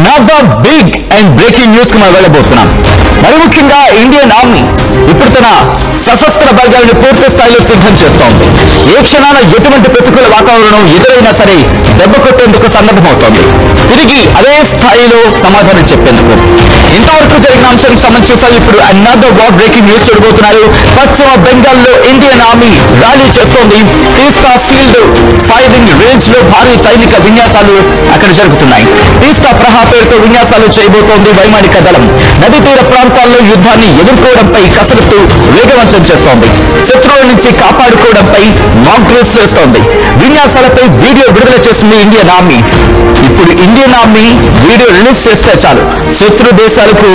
Another big and breaking news కు మనం వెళ్ళబోతున్నాం. మరి ముఖ్యంగా ఇండియన్ ఆర్మీ ఇప్పుడు తన సశస్త్ర బలగాలను పూర్తి స్థాయిలో సిద్ధం చేస్తోంది. ఏ క్షణాన ఎటువంటి ప్రతికూల వాతావరణం ఎదురైనా సరే దెబ్బ కొట్టేందుకు సన్నద్ధమవుతోంది. తిరిగి అదే స్థాయిలో సమాధానం చెప్పేందుకు ఇంతవరకు జరిగిన అంశానికి సంబంధించి ఇప్పుడు అనదర్ వార్ బ్రేకింగ్ న్యూస్ చూడబోతున్నారు. పశ్చిమ బెంగాల్లో ఇండియన్ ఆర్మీ ర్యాలీ చేస్తోంది. తీస్తా ఫీల్డ్ ఫైరింగ్ రేంజ్ లో భారీ సైనిక విన్యాసాలు అక్కడ జరుగుతున్నాయి. తీస్తా ప్రహార్ పేరుతో విన్యాసాలు చేయబోతోంది వైమానిక దళం. నదీ తీర ప్రాంతాల్లో యుద్ధాన్ని ఎదుర్కోవడంపై కసరత్తు వేగవంతం చేస్తోంది. శత్రువుల నుంచి కాపాడుకోవడంపై మాక్ డ్రిల్స్ చేస్తోంది. విన్యాసాలపై వీడియో విడుదల చేసింది ఇండియన్ ఆర్మీ. ఇప్పుడు ఇండియన్ ఆర్మీ వీడియో రిలీజ్ చేస్తే చాలు శత్రు దేశాలకు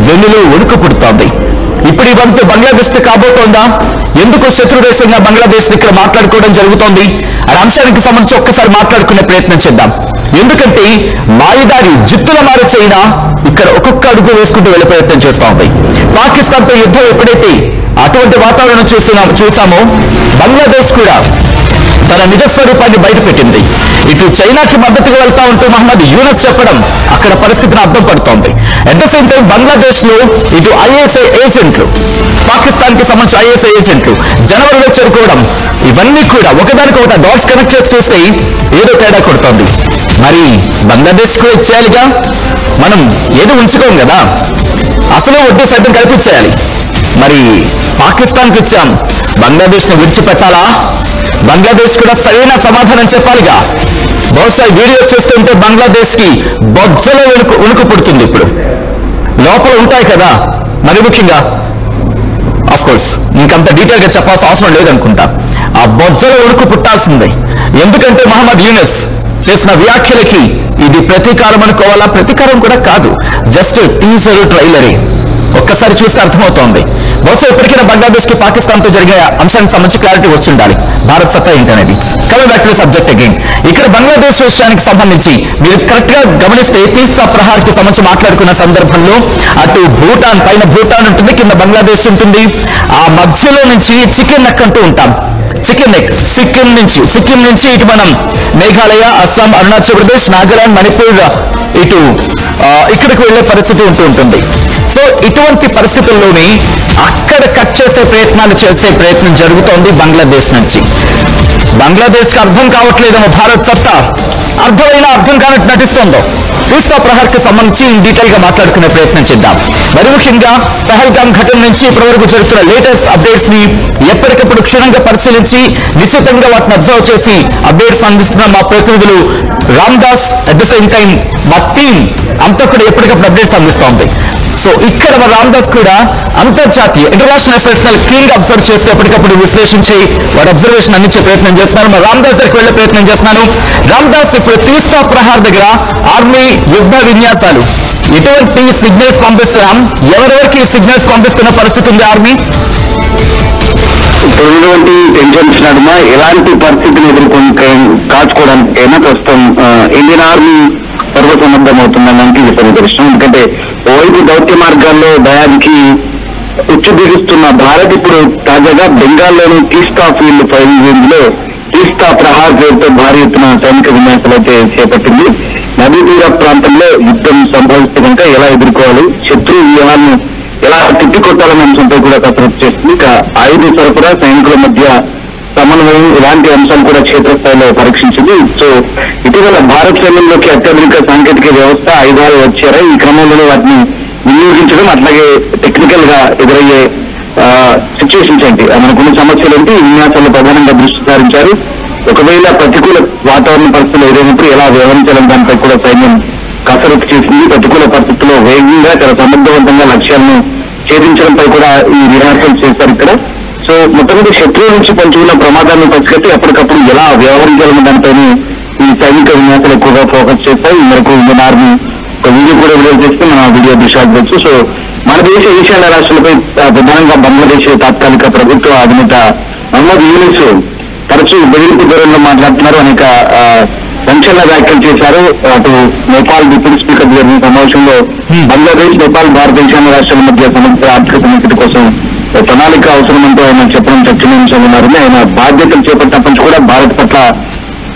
వెన్నులో వణుకు పుడుతోంది. ఇప్పుడు ఈ వంతు బంగ్లాదేశ్ కాబోతోందా? ఎందుకు శత్రు దేశంగా బంగ్లాదేశ్ ఇక్కడ మాట్లాడుకోవడం జరుగుతోంది అనే అంశానికి సంబంధించి ఒక్కసారి మాట్లాడుకునే ప్రయత్నం చేద్దాం. ఎందుకంటే మాయదారి జిత్తుల మారు చైనా ఇక్కడ ఒక్కొక్క అడుగు వేసుకుంటూ వెళ్ళే ప్రయత్నం చేస్తూ ఉంది. పాకిస్తాన్ తో యుద్ధం ఎప్పుడైతే అటువంటి వాతావరణం చూసామో బంగ్లాదేశ్ కూడా తన నిజ స్వరూపాన్ని బయటపెట్టింది. ఇటు చైనాకి మద్దతుగా వెళ్తా ఉంటూ మహమ్మద్ యూనస్ చెప్పడం అక్కడ పరిస్థితిని అర్థం పడుతోంది. At the same time Bangladesh లో ఇటు ఐఎస్ఐ ఏజెంట్లు, పాకిస్తాన్ కి సంబంధించిన ఐఎస్ఐ ఏజెంట్లు జనవరిలో చేరుకోవడం, ఇవన్నీ కూడా ఒకదానికొకటి డాట్స్ కనెక్ట్ చేసి చూస్తే ఏదో తేడా కొడుతోంది. మరి బంగ్లాదేశ్ కూడా ఇచ్చేయాలిగా, మనం ఏదో ఉంచుకోం కదా, అసలు వడ్డీ సైతం కల్పించేయాలి. మరి పాకిస్తాన్కి ఇచ్చాం, బంగ్లాదేశ్ ను విడిచిపెట్టాలా? బంగ్లాదేశ్ కూడా సరైన సమాధానం చెప్పాలిగా. బహుశా వీడియో చూస్తుంటే బంగ్లాదేశ్ కి బొజ్జలో ఉణుకు పుడుతుంది. ఇప్పుడు లోపల ఉంటాయి కదా, మరి ముఖ్యంగా ఆఫ్ కోర్స్ ఇంకంత డీటెయిల్ గా చెప్పాల్సిన అవసరం లేదనుకుంటా. ఆ బొజ్జలో ఉణుకు పుట్టాల్సిందే. ఎందుకంటే మహమ్మద్ యూనస్ చేసిన వ్యాఖ్యలకి ఇది ప్రతీకారం అనుకోవాలా? ప్రతీకారం కూడా కాదు, జస్ట్ టీజర్ ట్రైలరే. ఒక్కసారి చూస్తే అర్థమవుతోంది. బహుశా ఇప్పటికైనా బంగ్లాదేశ్ కి పాకిస్తాన్ తో జరిగే అంశానికి సంబంధించి క్లారిటీ వచ్చి ఉండాలి. భారత్ సత్తా ఏంటనేది. Coming back to subject again, ఇక్కడ బంగ్లాదేశ్ విషయానికి సంబంధించి మీరు కరెక్ట్ గా గమనిస్తే తీస్తా ప్రహార్ కి సంబంధించి మాట్లాడుకున్న సందర్భంలో అటు భూటాన్, పైన భూటాన్ ఉంటుంది, కింద బంగ్లాదేశ్ ఉంటుంది. ఆ మధ్యలో నుంచి చికెన్ నెక్ అంటూ ఉంటాం. చికెన్ నెక్ సిక్కిం నుంచి ఇటు మనం మేఘాలయ, అస్సాం, అరుణాచల్ ప్రదేశ్, నాగాలాండ్, మణిపూర్ ఇటు ఇక్కడికి వెళ్లే పరిస్థితి ఉంటుంది. సో ఇటువంటి పరిస్థితుల్లోనే అక్కడ కట్ చేసే ప్రయత్నం జరుగుతోంది బంగ్లాదేశ్ నుంచి. బంగ్లాదేశ్ కి అర్థం కావట్లేదేమో భారత్ సత్తా, అర్థం కానట్టు నటిస్తోందో. తీస్తా ప్రహార్ కి సంబంధించి డీటెయిల్ గా మాట్లాడుకునే ప్రయత్నం చేద్దాం. మరి ముఖ్యంగా పహల్గామ్ ఘటన నుంచి ఇప్పటివరకు జరుగుతున్న లేటెస్ట్ అప్డేట్స్ ని ఎప్పటికప్పుడు క్షుణ్ణంగా పరిశీలించి నిశ్చితంగా వాటిని అబ్జర్వ్ చేసి అప్డేట్స్ అందిస్తున్న మా ప్రతినిధులు Ramdas, at the same time మా టీం అంతా కూడా ఎప్పటికప్పుడు అప్డేట్స్ అందిస్తూ ఉంది. సో ఇక్కడ మా రామ్దాస్ కూడా అంతర్జాతీయ ఇంటర్నేషనల్ అఫైర్స్ క్లీన్ అబ్జర్వ్ చేస్తూ ఎప్పటికప్పుడు విశ్లేషించి వాటి అబ్జర్వేషన్ అందించే ప్రయత్నం చేస్తున్నాను. మా రామ్దాస్ దగ్గరికి వెళ్లే ప్రయత్నం చేస్తున్నాను. రామ్దాస్, ఇప్పుడు తీస్తా ప్రహార్ దగ్గర ఆర్మీ యుద్ధ విన్యాసాలు ఎటువంటి సిగ్నల్స్ పంపిస్తున్నాం? ఎవరెవరికి సిగ్నల్స్ పంపిస్తున్న పరిస్థితి ఉంది ఆర్మీ? ఇప్పుడున్నటువంటి టెన్షన్స్ నడుమ ఎలాంటి పరిస్థితిని కాచుకోవడానికైనా ప్రస్తుతం ఇండియన్ ఆర్మీ సర్వసన్నద్ధమవుతుందని ఇది పరిదర్శనం. ఎందుకంటే ఓవైపు దౌత్య మార్గాల్లో భయానికి ఉచ్చు బిగుస్తున్న భారత్ ఇప్పుడు తాజాగా బెంగాల్లోని తీస్తా ఫీల్డ్ ఫైరింగ్ రేంజ్ లో తీస్తా ప్రహార్ పేరుతో భారీ ఎత్తున సైనిక విన్యాసాలు అయితే చేపట్టింది. నదీ తీర ప్రాంతంలో యుద్ధం సంభవిస్తే కనుక ఎలా ఎదుర్కోవాలి, శత్రు వ్యూహాన్ని ఎలా తిప్పికొట్టాలనే అంశంపై కూడా కసరత్తు చేస్తుంది. ఇక ఆయుధ సరఫరా, సైనికుల మధ్య సమన్వయం ఇలాంటి అంశాలు కూడా క్షేత్రస్థాయిలో పరీక్షించింది. సో ఇటీవల భారత్ సైన్యంలోకి అత్యాధునిక సాంకేతిక వ్యవస్థ, ఆయుధాలు వచ్చారు. ఈ క్రమంలోనే వాటిని వినియోగించడం, అట్లాగే టెక్నికల్ గా ఎదురయ్యే సిచ్యువేషన్స్ ఏంటి, మనకున్న సమస్యలు ఏంటి, ఈ విన్యాసాల్లో ప్రధానంగా దృష్టి సారించారు. ఒకవేళ ప్రతికూల వాతావరణ పరిస్థితులు ఎదురైనప్పుడు ఎలా వ్యవహరించాలని దానిపై కూడా సైన్యం కసరత్తు చేసింది. ప్రతికూల పరిస్థితుల్లో వేగంగా చాలా సమర్థవంతంగా లక్ష్యాలను ఛేదించడంపై కూడా ఈ రిహార్సల్ చేశారు ఇక్కడ. సో మొట్టమొదటి శత్రువు నుంచి పంచుకున్న ప్రమాదాన్ని పసిగట్టి ఎప్పటికప్పుడు ఎలా వ్యవహరించాలన్న దానిపైన ఈ సైనిక విన్యాసాలు ఎక్కువగా ఫోకస్ చేస్తాయి. ఈ మేరకు ఇండియన్ ఆర్మీ ఒక వీడియో కూడా విడుదల చేస్తే మన వీడియో దృశ్యాలు వచ్చు. సో మన దేశ ఈశాన్య రాష్ట్రాలపై ప్రధానంగా బంగ్లాదేశ్ తాత్కాలిక ప్రభుత్వ అధినేత మహమ్మద్ యూనస్ తరచూ బెదిరింపు ధోరణిలో మాట్లాడుతున్నారు. అనేక సంచలన వ్యాఖ్యలు చేశారు. అటు నేపాల్ డిప్యూటీ స్పీకర్ జరిగిన సమావేశంలో బంగ్లాదేశ్, నేపాల్, భారతదేశాల రాష్ట్రాల మధ్య సమగ్ర ఆర్థిక సమస్యల కోసం ప్రణాళిక అవసరమంటూ ఆయన చెప్పడం చర్చనీయాంశంగా మారింది. ఆయన బాధ్యతలు చేపట్టినప్పటి నుంచి కూడా భారత్ పట్ల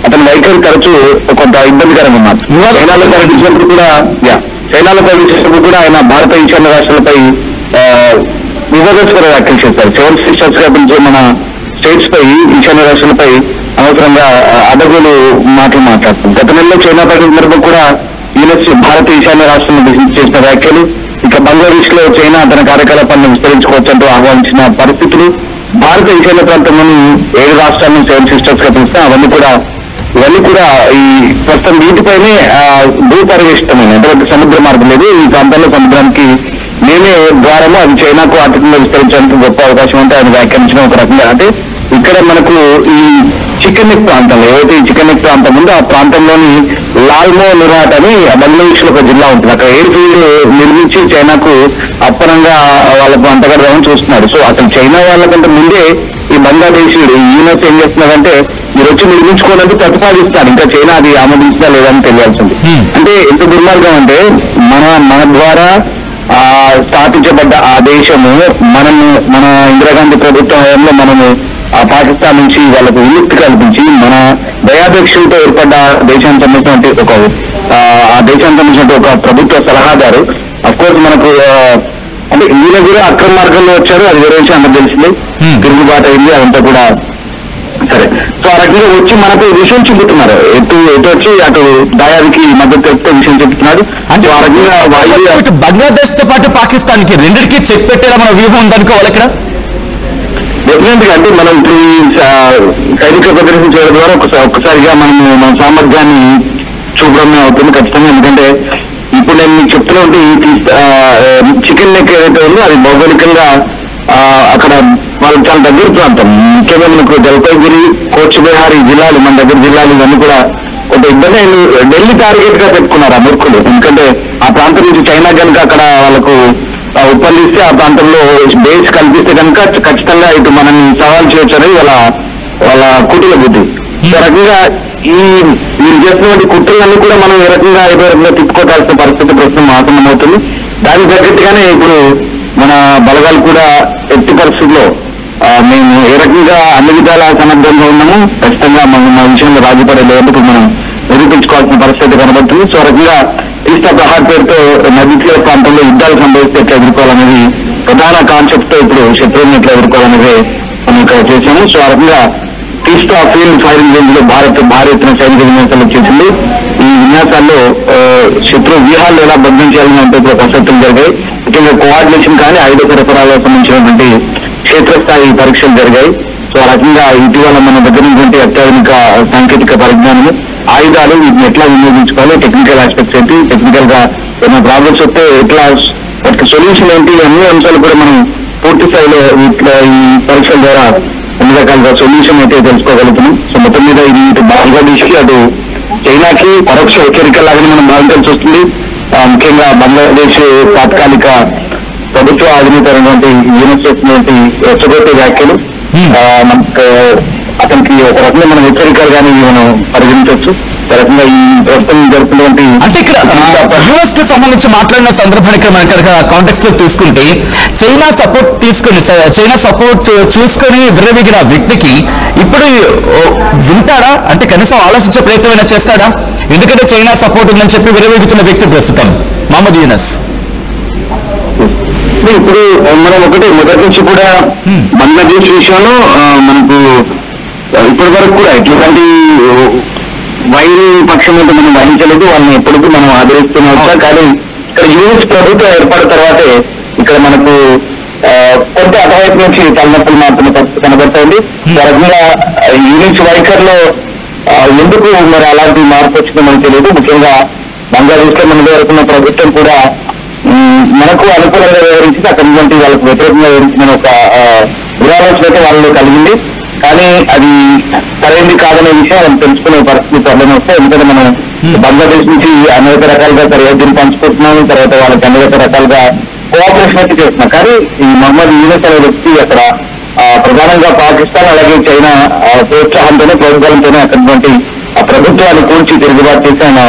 అతని వైఖరి తరచూ కొంత ఇబ్బందికరంగా ఉన్నారు. చైనాలో పర్యటించినప్పుడు కూడా చైనాలో పర్యటించినప్పుడు కూడా ఆయన భారత ఈశాన్య రాష్ట్రాలపై వివాదాస్పద వ్యాఖ్యలు చేశారు. 7 సిస్టర్స్ గా పిలిచే మన స్టేట్స్ పై ఈశాన్య రాష్ట్రాలపై అనవసరంగా అడగులు మాటలు మాట్లాడుతుంది. గత నెలలో చైనా పర్యటన సందర్భం కూడా భారత ఈశాన్య రాష్ట్రంలో చేసిన వ్యాఖ్యలు, ఇక బంగ్లాదేశ్ లో చైనా తన కార్యకలాపాలను విస్తరించుకోవచ్చంటూ ఆహ్వానించిన పరిస్థితులు, భారత ఈశాన్య ప్రాంతంలోని 7 రాష్ట్రాలను 7 సిస్టర్స్ గా పిలిస్తే ఇవన్నీ కూడా ఈ ప్రస్తుతం వీటిపైనే భూపరివేష్టమైన ఎంతవరకు సముద్ర మార్గం లేదు. ఈ ప్రాంతాల్లో సముద్రానికి మేమే ద్వారము, అది చైనాకు ఆర్థికంగా విస్తరించడానికి గొప్ప అవకాశం అంటే ఆయన వ్యాఖ్యానించడం ఒక రకంగా. అంటే ఇక్కడ మనకు ఈ చికెన్ నెక్ ప్రాంతంలో ఏదైతే ఈ చికెన్ నెక్ ప్రాంతం ఉందో ఆ ప్రాంతంలోని లాల్మో నురాట్ అని బంగ్లాదేశ్ లో ఒక జిల్లా ఉంటుంది. అక్కడ ఎయిర్ ఫీల్డ్ నిర్మించి చైనాకు అప్పనంగా వాళ్ళకు అంతగడదామని చూస్తున్నారు. సో అసలు చైనా వాళ్ళకంటే ముందే ఈ బంగ్లాదేశ్ యూనివర్స్ ఏం చేస్తున్నారంటే మీరు వచ్చి నిర్మించుకోవడానికి ప్రతిపాదిస్తారు. ఇంకా చైనా అది ఆమోదించినా లేదని తెలియాల్సింది. అంటే ఎంత దుర్మార్గం అంటే మన ద్వారా స్థాపించబడ్డ ఆ దేశము మన ఇందిరాగాంధీ ప్రభుత్వం హయాంలో మనము ఆ పాకిస్తాన్ నుంచి వాళ్ళకు విముక్తి కల్పించి మన దయాధ్యక్షులతో ఏర్పడ్డ దేశానికి సంబంధించినటువంటి ఒక ప్రభుత్వ సలహాదారు అఫ్కోర్స్ మనకు అంటే ఈయన కూడా అక్రమ మార్గంలో వచ్చారు, అది వేరే విషయం అందరూ తెలిసింది. తిరుగుబాటు అయింది, అదంతా కూడా సరే. సో ఆ రకంగా వచ్చి మనకు విషయం చెబుతున్నారు. ఎటు వచ్చి అటు దాయాదికి మద్దతు తెలిపితే విషయం చెబుతున్నాడు. అంటే ఆ రకంగా బంగ్లాదేశ్ తో పాటు పాకిస్తాన్ కి రెండింటికి చెక్ పెట్టేలా మన వ్యూహం ఉందనుకోవాలి ఇక్కడ. డెఫినెట్ గా అంటే మనం ఇప్పుడు సైనిక ప్రదర్శన చేయడం ద్వారా ఒక్కసారిగా మన సామర్థ్యాన్ని చూపడమే అవుతుంది ఖచ్చితంగా. ఎందుకంటే ఇప్పుడు నేను మీకు చెప్తున్నట్టు చికెన్ నెక్ ఏదైతే ఉందో అది భౌగోళికంగా అక్కడ వాళ్ళకి చాలా దగ్గర ప్రాంతం. ముఖ్యంగా మనకు జల్పైగురి, కోచ్ బిహార్ ఈ జిల్లాలు మన దగ్గర జిల్లాలు ఇవన్నీ కూడా కొంత ఇబ్బంది. ఢిల్లీ టార్గెట్ గా పెట్టుకున్నారు ఆ మూర్ఖులు. ఎందుకంటే ఆ ప్రాంతం నుంచి చైనా కనుక అక్కడ వాళ్ళకు ఒప్పందిస్తే ఆ ప్రాంతంలో బేస్ కల్పిస్తే కనుక ఖచ్చితంగా ఇటు మనం సవాల్ చేయొచ్చు అనేది వాళ్ళ కుటిల బుద్ధి. ఈ రకంగా వీళ్ళు చేస్తున్నటువంటి కుట్రలన్నీ కూడా మనం ఏ రకంగా తిప్పుకోవాల్సిన పరిస్థితి ప్రస్తుతం ఆసన్నమవుతుంది. దానికి తగ్గట్టుగానే ఇప్పుడు మన బలగాలు కూడా ఎట్టి పరిస్థితుల్లో మేము ఏ రకంగా అన్ని విధాల సన్నద్ధంగా ఉన్నాము. ఖచ్చితంగా మా విషయంలో రాజీపడే లేదంటే మనం నిరూపించుకోవాల్సిన పరిస్థితి కనబడుతుంది. సో రకంగా తీస్తా ప్రహార్ పేరుతో నదీతీర ప్రాంతంలో యుద్ధాలు సంభవిస్తే ఎట్లా ఎదుర్కోవాలనేది ప్రధాన కాన్సెప్ట్ తో ఇప్పుడు శత్రువుని ఎట్లా ఎదుర్కోవాలనేది మనం ఇక్కడ చేశాము. సో ఆ రకంగా తీస్తా ఫీల్డ్ ఫైరింగ్ రేంజ్ లో భారీ ఎత్తున సైనిక విన్యాసాలు చేసింది. ఈ విన్యాసాల్లో శత్రు వ్యూహాలు ఎలా భద్రం చేయాలని కసరత్తులు జరిగాయి. ముఖ్యంగా కోఆర్డినేషన్ కానీ ఆయుధ సరఫరాలకు సంబంధించినటువంటి క్షేత్రస్థాయి పరీక్షలు జరిగాయి. సో ఆ రకంగా ఇటీవల మన దగ్గర ఉన్నటువంటి అత్యాధునిక సాంకేతిక పరిజ్ఞానము, ఆయుధాలు వీటిని ఎట్లా వినియోగించుకోవాలి, టెక్నికల్ ఆస్పెక్ట్స్ ఏంటి, టెక్నికల్ గా ఏమైనా ప్రాబ్లమ్స్ వస్తే ఎట్లా వాటికి సొల్యూషన్ ఏంటి, అన్ని అంశాలు కూడా మనం పూర్తి స్థాయిలో ఈ పరీక్షల ద్వారా అన్ని రకాలుగా సొల్యూషన్ అయితే తెలుసుకోగలుగుతున్నాం. సో మొత్తం మీద ఇది బంగ్లాదేశ్ కి అటు చైనాకి పరోక్ష హెచ్చరికలాగానే మనం భావించాల్సి వస్తుంది. ముఖ్యంగా బంగ్లాదేశ్ తాత్కాలిక ప్రభుత్వ అధినేత యూనిస్ చేసినటువంటి రెచ్చగొట్టే వ్యాఖ్యలు అతనికి ఒక రకంగా మనం హెచ్చరికలుగానే మనం పరిగణించవచ్చు. రకంగా ఈ ప్రస్తుతం జరుగుతున్నటువంటి అంటే ఇక్కడ యుఎస్ కి సంబంధించి మాట్లాడిన సందర్భానికి మనం ఇక్కడ కాంటెక్స్ట్ లో తీసుకుంటే చైనా సపోర్ట్ చూసుకొని విర్రవీగిన వ్యక్తికి ఇప్పుడు వింటాడా? అంటే కనీసం ఆలోచించే ప్రయత్నం చేస్తాడా? ఎందుకంటే చైనా సపోర్ట్ ఉందని చెప్పి విర్రవీగుతున్న వ్యక్తి ప్రస్తుతం మహమ్మద్ యూనస్. ఇప్పుడు మనం ఒకటి మొదటి నుంచి కూడా బంగ్లాదేశ్ విషయంలో మనకు ఇప్పటి వరకు కూడా ఎట్లాంటి వైరు పక్షం అయితే మనం వహించలేదు. వాళ్ళని ఎప్పటికీ మనం ఆదరిస్తూనే వచ్చాం. కానీ ఇక్కడ యూఎస్ ప్రభుత్వం ఏర్పడిన తర్వాతే ఇక్కడ మనకు కొంత అటువైపు నుంచి తలనొప్పులు మాత్రమే కనబడుతుంది. రకంగా యూనిస్ వైఖరిలో ఎందుకు మరి అలాంటి మార్పు వచ్చిందో మనకు తెలియదు. ముఖ్యంగా బంగ్లాదేశ్ లో మన వరకున్న ప్రభుత్వం కూడా మనకు అనుకూలంగా వివరించింది, అక్కడి నుంచి వాళ్ళకు వ్యతిరేకంగా వివరించిన ఒక దురాలోచన అయితే వాళ్ళలో కలిగింది. కానీ అది సరైనది కాదనే విషయం మనం తెలుసుకునే పరిస్థితి ప్రాబ్లం వస్తాయి. ఎందుకంటే మనం బంగ్లాదేశ్ నుంచి అనేక రకాలుగా సరిహద్దులు పంచుకుంటున్నాము, తర్వాత వాళ్ళకి అనేక రకాలుగా కోఆపరేషన్ అయితే చేస్తున్నాం. కానీ ఈ మహమ్మద్ యూనస్ అనే వ్యక్తి అక్కడ ప్రధానంగా పాకిస్తాన్ అలాగే చైనా ప్రోత్సాహంతోనే ప్రోత్సాహంతోనే అక్కడి ఆ ప్రభుత్వాన్ని కూల్చి తిరుగుబాటు చేసి ఆయన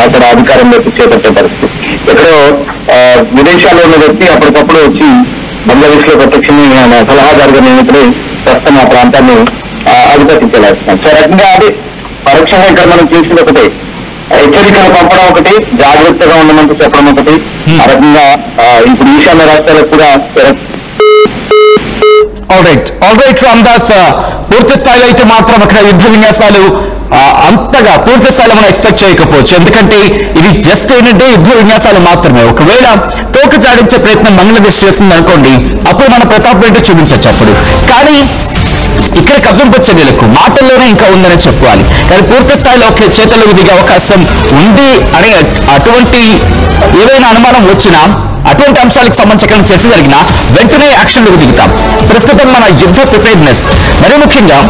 అక్కడ అధికారంలోకి చేపట్టే పరిస్థితి. ఎక్కడో విదేశాల్లో ఉన్న వ్యక్తి అప్పటికప్పుడు వచ్చి బంగ్లాదేశ్ లో ప్రత్యక్షంగా ఆయన సలహాదారుగా నియమితులు ప్రస్తుతం ఆ ప్రాంతాన్ని అధిపతించలేస్తున్నాం. సో రకంగా అది పరోక్షంగా ఇక్కడ మనం చేసింది ఒకటే, హెచ్చరికలు పంపడం ఒకటి, జాగ్రత్తగా ఉండమంటూ చెప్పడం ఒకటి. ఆ రకంగా ఇప్పుడు ఈశాన్య రాష్ట్రాలకు కూడా ఆల్ రైట్ రామ్దాస్, పూర్తి స్థాయిలో అయితే మాత్రం అక్కడ యుద్ధ విన్యాసాలు అంతగా పూర్తి స్థాయిలో మనం ఎక్స్పెక్ట్ చేయకపోవచ్చు. ఎందుకంటే ఇది జస్ట్ ఏంటంటే యుద్ధ విన్యాసాలు మాత్రమే. ఒకవేళ తోక జాడించే ప్రయత్నం బంగ్లాదేశ్ చేస్తుంది అనుకోండి, అప్పుడు మన ప్రతాప్ ఏంటో చూపించవచ్చు అప్పుడు. కానీ ఇక్కడ కవ్వింపు చర్యలకు మాటల్లోనే ఇంకా ఉందని చెప్పాలి. కానీ పూర్తి స్థాయిలో ఒకే చేతలకు దిగే అవకాశం ఉంది అనే అటువంటి ఏదైనా అనుమానం వచ్చినా, అటువంటి అంశాలకు సంబంధించిన చర్చ జరిగినా వెంటనే యాక్షన్లకు దిగుతాం. ప్రస్తుతం మన యుద్ధ ప్రిపేర్నెస్, మరి ముఖ్యంగా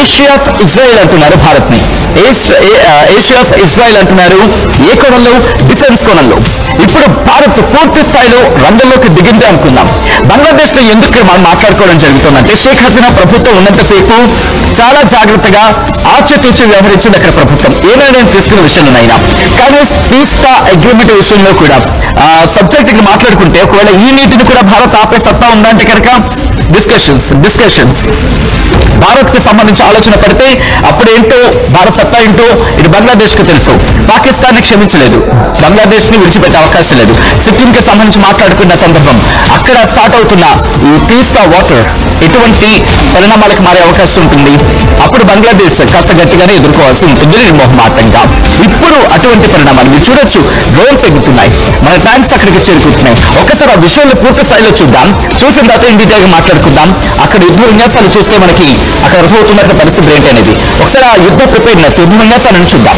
ఏషియాస్ ఇజ్రాయెల్ అంటున్నారు భారత్ ని. ఏషియాస్ ఇజ్రాయెల్ అంటున్నారు ఏ కోణంలో? డిఫెన్స్ కోణంలో. ఇప్పుడు భారత్ పూర్తి స్థాయిలో రంగంలోకి దిగింది అనుకుందాం. బంగ్లాదేశ్ లో ఎందుకు మనం మాట్లాడుకోవడం జరుగుతుందంటే, షేక్ హసీనా ప్రభుత్వం ఉన్నంతసేపు చాలా జాగ్రత్తగా ఆచితూచి వ్యవహరించింది అక్కడ ప్రభుత్వం, ఏమైనా తీసుకున్న విషయంలోనైనా. కానీ పీస్తా అగ్రిమెంట్ విషయంలో కూడా సబ్జెక్ట్ మాట్లాడుకుంటే ఒకవేళ ఈ నీటిని కూడా భారత్ ఆపే సత్తా ఉందంటే కనుక డిస్కషన్స్ భారత్ కి సంబంధించి ఆలోచన పడితే అప్పుడేంటో భారత్ సత్తా ఏంటో ఇది బంగ్లాదేశ్ కు తెలుసు. పాకిస్తాన్ ని క్షమించలేదు, బంగ్లాదేశ్ ని విడిచిపెట్టే అవకాశం లేదు. సిక్కిం కి సంబంధించి మాట్లాడుకున్న సందర్భం అక్కడ స్టార్ట్ అవుతున్న ఈ తీస్తా వాటర్ ఎటువంటి పరిణామాలకు మారే అవకాశం ఉంటుంది. అప్పుడు బంగ్లాదేశ్ కాస్త గట్టిగానే ఎదుర్కోవాల్సి ఉంటుంది నిర్మోహమాటంగా. ఇప్పుడు అటువంటి పరిణామాలు మీరు చూడొచ్చు. డ్రోన్స్ ఎగుతున్నాయి, మన ట్యాంక్స్ అక్కడికి చేరుకుంటున్నాయి. ఒక్కసారి ఆ విషయాన్ని పూర్తి స్థాయిలో చూద్దాం. చూసిన తర్వాత ఇన్ డీటెయిల్ గా మాట్లాడుకుందాం. అక్కడ యుద్ధ విన్యాసాలు చూస్తే మనకి అక్కడ అర్థమవుతున్న పరిస్థితి ఏంటి అనేది. ఒకసారి ఆ యుద్ధ ప్రిపేర్నెస్, యుద్ధ విన్యాసాలను చూద్దాం.